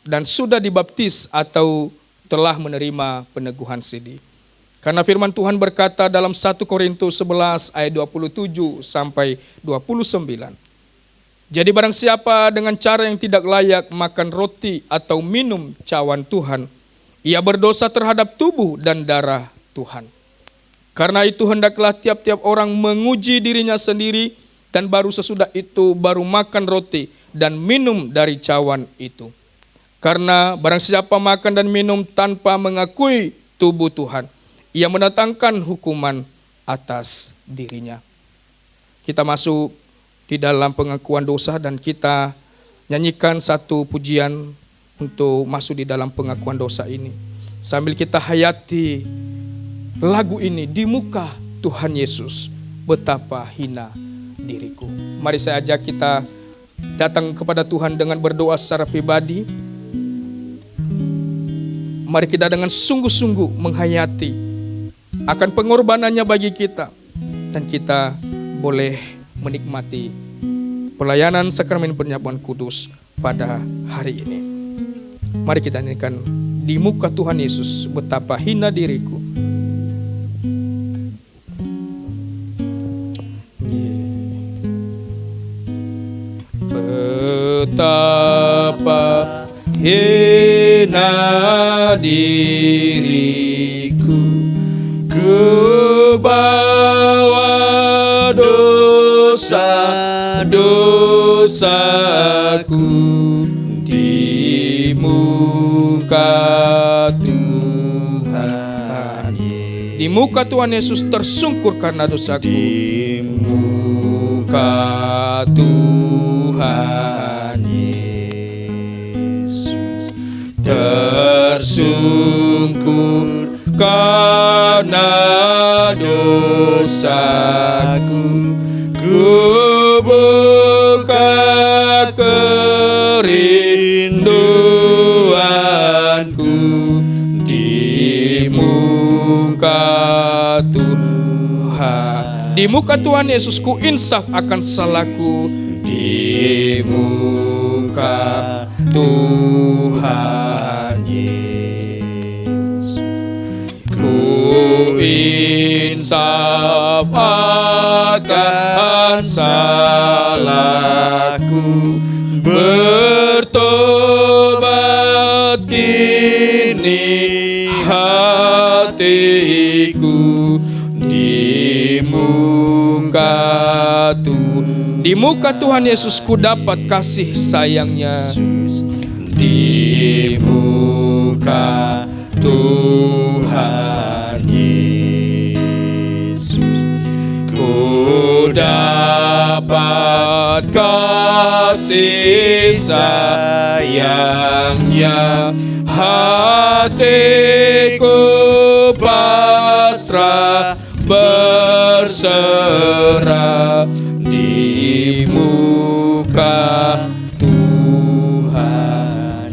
Speaker 1: dan sudah dibaptis atau telah menerima peneguhan sidi. Karena firman Tuhan berkata dalam 1 Korintus 11 ayat 27 sampai 29. Jadi barang siapa dengan cara yang tidak layak makan roti atau minum cawan Tuhan, ia berdosa terhadap tubuh dan darah Tuhan. Karena itu hendaklah tiap-tiap orang menguji dirinya sendiri dan baru sesudah itu baru makan roti dan minum dari cawan itu. Karena barang siapa makan dan minum tanpa mengakui tubuh Tuhan. Ia mendatangkan hukuman atas dirinya. Kita masuk di dalam pengakuan dosa dan kita nyanyikan satu pujian untuk masuk di dalam pengakuan dosa ini. Sambil kita hayati lagu ini, di muka Tuhan Yesus, betapa hina diriku. Mari saya ajak kita datang kepada Tuhan dengan berdoa secara pribadi. Mari kita dengan sungguh-sungguh menghayati akan pengorbanannya bagi kita. Dan kita boleh menikmati pelayanan sakramen penyambutan kudus pada hari ini. Mari kita nyanyikan, di muka Tuhan Yesus, betapa hina diriku. Betapa hina diriku, ku bawa dosa-dosaku di muka Tuhan. Di muka Tuhan Yesus tersungkur karena dosaku. Di muka Tuhan Yesus tersungkur karena dosaku. Ku buka kerinduanku di muka Tuhan. Di muka Tuhan Yesus ku insaf akan salahku. Di muka Tuhan Yesus ku insaf akan salahku. Bertobat kini hatiku di muka Tuhan. Di muka Tuhan Yesus ku dapat kasih sayangnya. Di muka Tuhan Yesus ku dapat kasih sayangnya. Hatiku pasrah berserah di muka Tuhan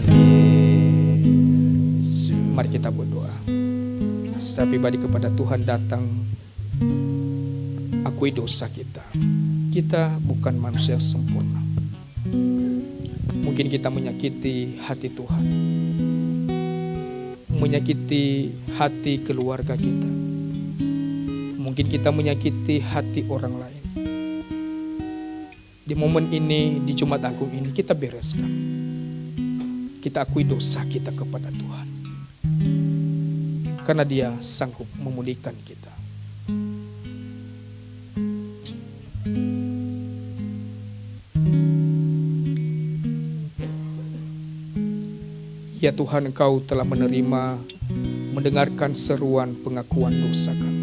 Speaker 1: Yesus. Mari kita berdoa secara pribadi kepada Tuhan. Datang, akui dosa kita. Kita bukan manusia yang sempurna. Mungkin kita menyakiti hati Tuhan, menyakiti hati keluarga kita. Mungkin kita menyakiti hati orang lain. Di momen ini, di Jumat Agung ini, kita bereskan. Kita akui dosa kita kepada Tuhan. Karena Dia sanggup memulihkan kita. Ya Tuhan, Engkau telah menerima, mendengarkan seruan pengakuan dosa kami.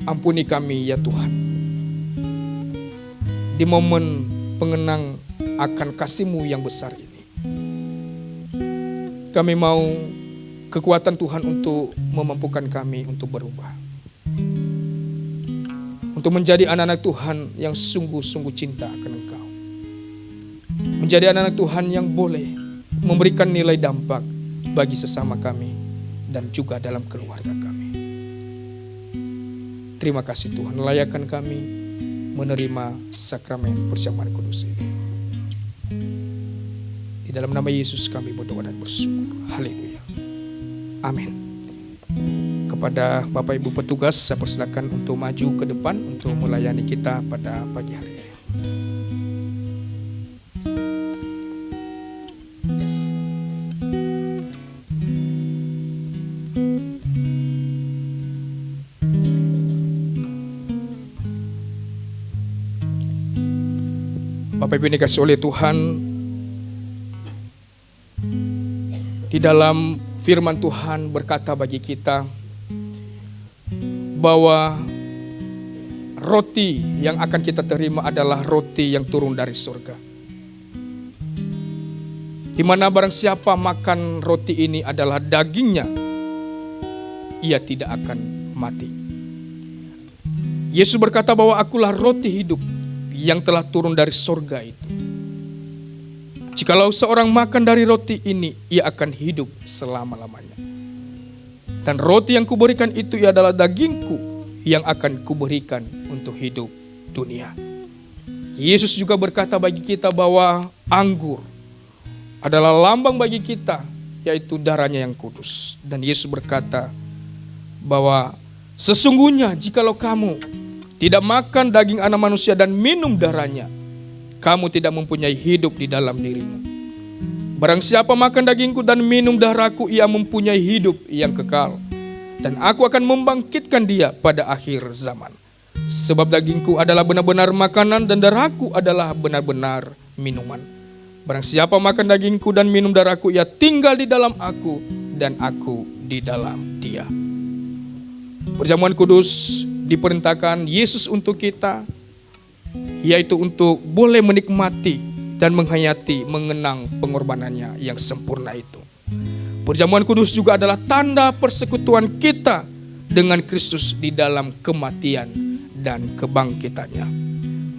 Speaker 1: Ampuni kami ya Tuhan. Di momen pengenang akan kasih-Mu yang besar ini, kami mau kekuatan Tuhan untuk memampukan kami untuk berubah, untuk menjadi anak-anak Tuhan yang sungguh-sungguh cinta akan Engkau, menjadi anak-anak Tuhan yang boleh memberikan nilai dampak bagi sesama kami dan juga dalam keluarga kami. Terima kasih Tuhan, layakkan kami menerima sakramen perjamuan kudus ini. Di dalam nama Yesus kami berdoa dan bersyukur. Haleluya. Amin. Kepada Bapak Ibu petugas, saya persilakan untuk maju ke depan untuk melayani kita pada pagi hari ini. Bapak Ibu dikasihi oleh Tuhan, di dalam Firman Tuhan berkata bagi kita bahwa roti yang akan kita terima adalah roti yang turun dari surga. Di mana barang siapa makan roti ini adalah dagingnya, ia tidak akan mati. Yesus berkata bahwa akulah roti hidup yang telah turun dari surga itu. Jikalau seorang makan dari roti ini, ia akan hidup selama-lamanya. Dan roti yang kuberikan itu adalah dagingku yang akan kuberikan untuk hidup dunia. Yesus juga berkata bagi kita bahwa anggur adalah lambang bagi kita, yaitu darahnya yang kudus. Dan Yesus berkata bahwa sesungguhnya jikalau kamu tidak makan daging anak manusia dan minum darahnya, kamu tidak mempunyai hidup di dalam dirimu. Barang siapa makan dagingku dan minum darahku, ia mempunyai hidup yang kekal. Dan aku akan membangkitkan dia pada akhir zaman. Sebab dagingku adalah benar-benar makanan dan darahku adalah benar-benar minuman. Barang siapa makan dagingku dan minum darahku, ia tinggal di dalam aku dan aku di dalam dia. Perjamuan kudus diperintahkan Yesus untuk kita, yaitu untuk boleh menikmati dan menghayati, mengenang pengorbanannya yang sempurna itu. Perjamuan kudus juga adalah tanda persekutuan kita dengan Kristus di dalam kematian dan kebangkitannya.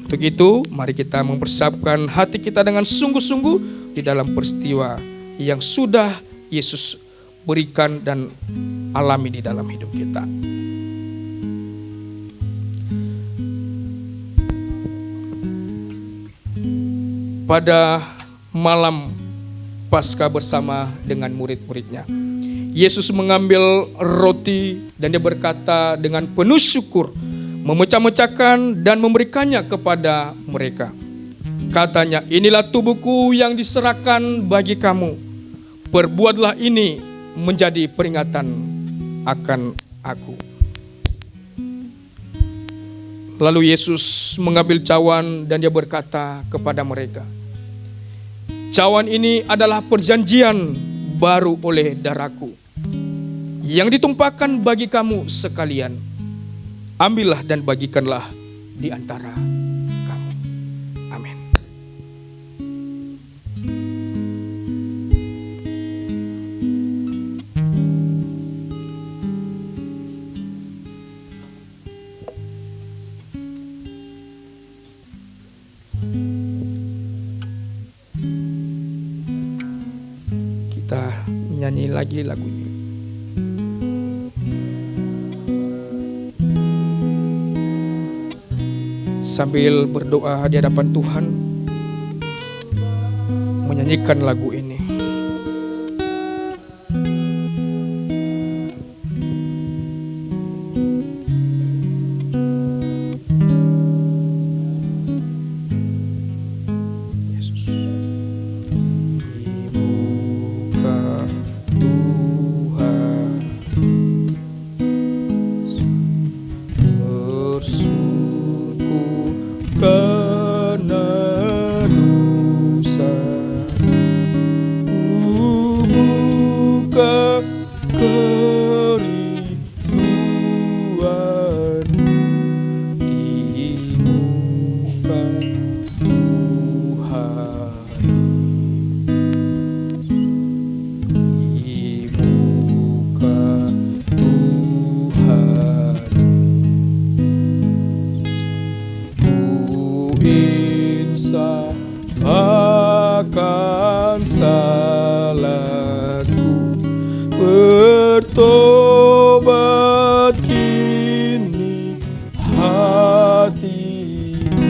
Speaker 1: Untuk itu, mari kita mempersiapkan hati kita dengan sungguh-sungguh di dalam peristiwa yang sudah Yesus berikan dan alami di dalam hidup kita. Pada malam Paskah bersama dengan murid-muridnya, Yesus mengambil roti dan dia berkata dengan penuh syukur, memecah-mecahkan dan memberikannya kepada mereka. Katanya, inilah tubuhku yang diserahkan bagi kamu. Perbuatlah ini menjadi peringatan akan aku. Lalu Yesus mengambil cawan dan dia berkata kepada mereka, cawan ini adalah perjanjian baru oleh darahku yang ditumpahkan bagi kamu sekalian. Ambillah dan bagikanlah di antara kamu. Amin. Kita nyanyi lagi lagu ini. Sambil berdoa di hadapan Tuhan, menyanyikan lagu ini. Bertobat kini hatiku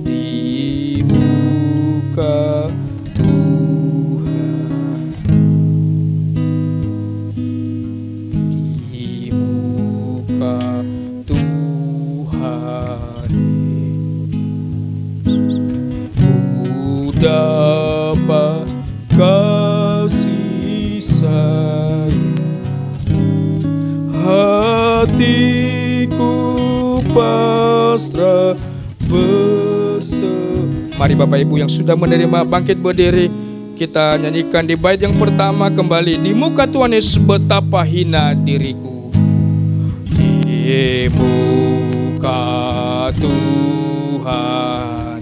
Speaker 1: di muka Tuhan, di muka Tuhan. Ku dapat kasih sayang, hatiku pasrah bersama. Mari Bapak Ibu yang sudah menerima bangkit berdiri, Kita nyanyikan di bait yang pertama kembali. Di muka Tuhan Yesus betapa hina diriku. Di muka Tuhan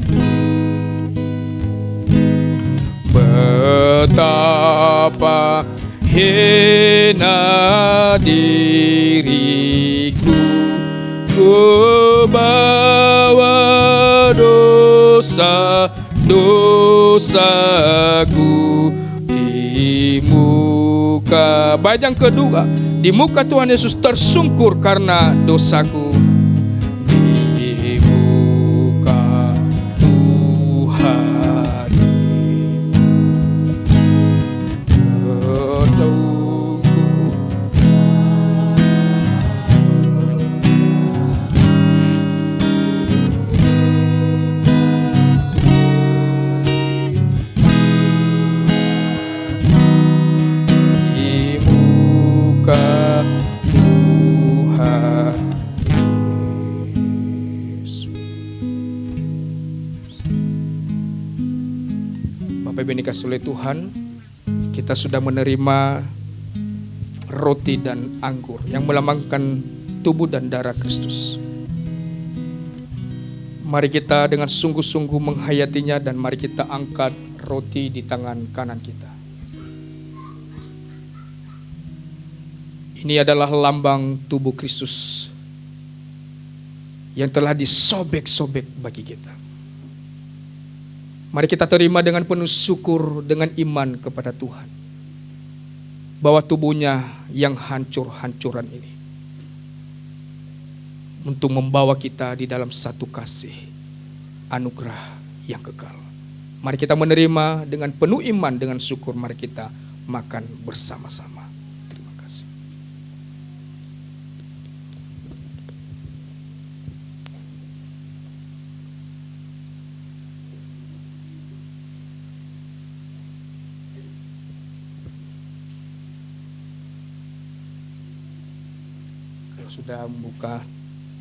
Speaker 1: betapa hina diriku. Ku bawa dosaku di muka. Bait yang kedua, di muka Tuhan Yesus tersungkur karena dosaku. Di muka Tuhan Bapak Ibu dikasihi oleh Tuhan, kita sudah menerima roti dan anggur yang melambangkan tubuh dan darah Kristus. Mari kita dengan sungguh-sungguh menghayatinya dan mari kita angkat roti di tangan kanan kita. Ini adalah lambang tubuh Kristus yang telah disobek-sobek bagi kita. Mari kita terima dengan penuh syukur, dengan iman kepada Tuhan, bahwa tubuhnya yang hancur-hancuran ini untuk membawa kita di dalam satu kasih anugerah yang kekal. Mari kita menerima dengan penuh iman, dengan syukur. Mari kita makan bersama-sama. Terima kasih. Sudah membuka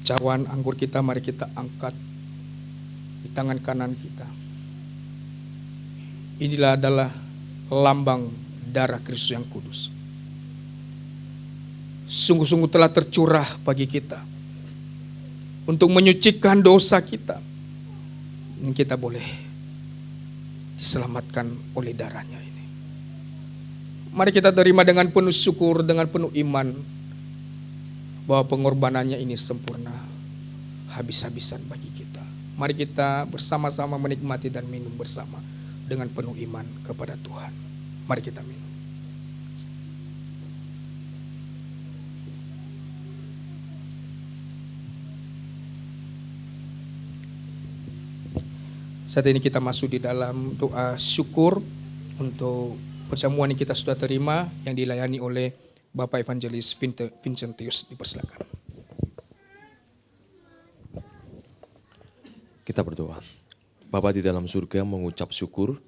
Speaker 1: cawan anggur kita, mari kita angkat di tangan kanan kita. Inilah adalah lambang darah Kristus yang kudus. Sungguh-sungguh telah tercurah bagi kita untuk menyucikan dosa kita. Kita boleh diselamatkan oleh darahnya ini. Mari kita terima dengan penuh syukur, dengan penuh iman, bahwa pengorbanannya ini sempurna, habis-habisan bagi kita. Mari kita bersama-sama menikmati dan minum bersama dengan penuh iman kepada Tuhan. Mari kita minum. Saat ini kita masuk di dalam doa syukur untuk perjamuan yang kita sudah terima yang dilayani oleh Bapak Evangelis Vincentius. Dipersilakan.
Speaker 2: Kita berdoa. Bapa di dalam surga, mengucap syukur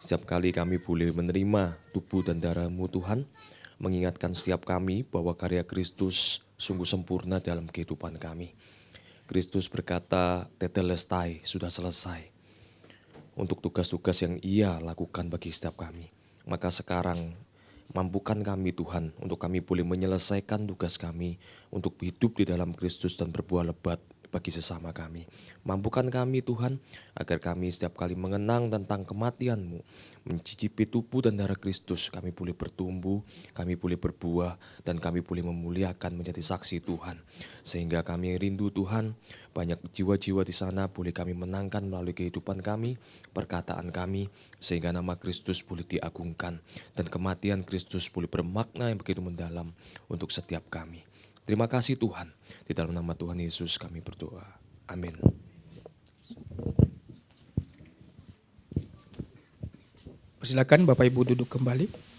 Speaker 2: setiap kali kami boleh menerima tubuh dan darah-Mu Tuhan, mengingatkan setiap kami bahwa karya Kristus sungguh sempurna dalam kehidupan kami. Kristus berkata, tetelestai, sudah selesai untuk tugas-tugas yang Ia lakukan bagi setiap kami. Maka sekarang mampukan kami Tuhan untuk kami boleh menyelesaikan tugas kami untuk hidup di dalam Kristus dan berbuah lebat bagi sesama kami. Mampukan kami Tuhan agar kami setiap kali mengenang tentang kematian-Mu, mencicipi tubuh dan darah Kristus, kami boleh bertumbuh, kami boleh berbuah, dan kami boleh memuliakan menjadi saksi Tuhan. Sehingga kami rindu Tuhan, banyak jiwa-jiwa di sana boleh kami menangkan melalui kehidupan kami, perkataan kami, sehingga nama Kristus boleh diagungkan, dan kematian Kristus boleh bermakna yang begitu mendalam untuk setiap kami. Terima kasih Tuhan, di dalam nama Tuhan Yesus kami berdoa. Amin.
Speaker 1: Silakan Bapak Ibu duduk kembali.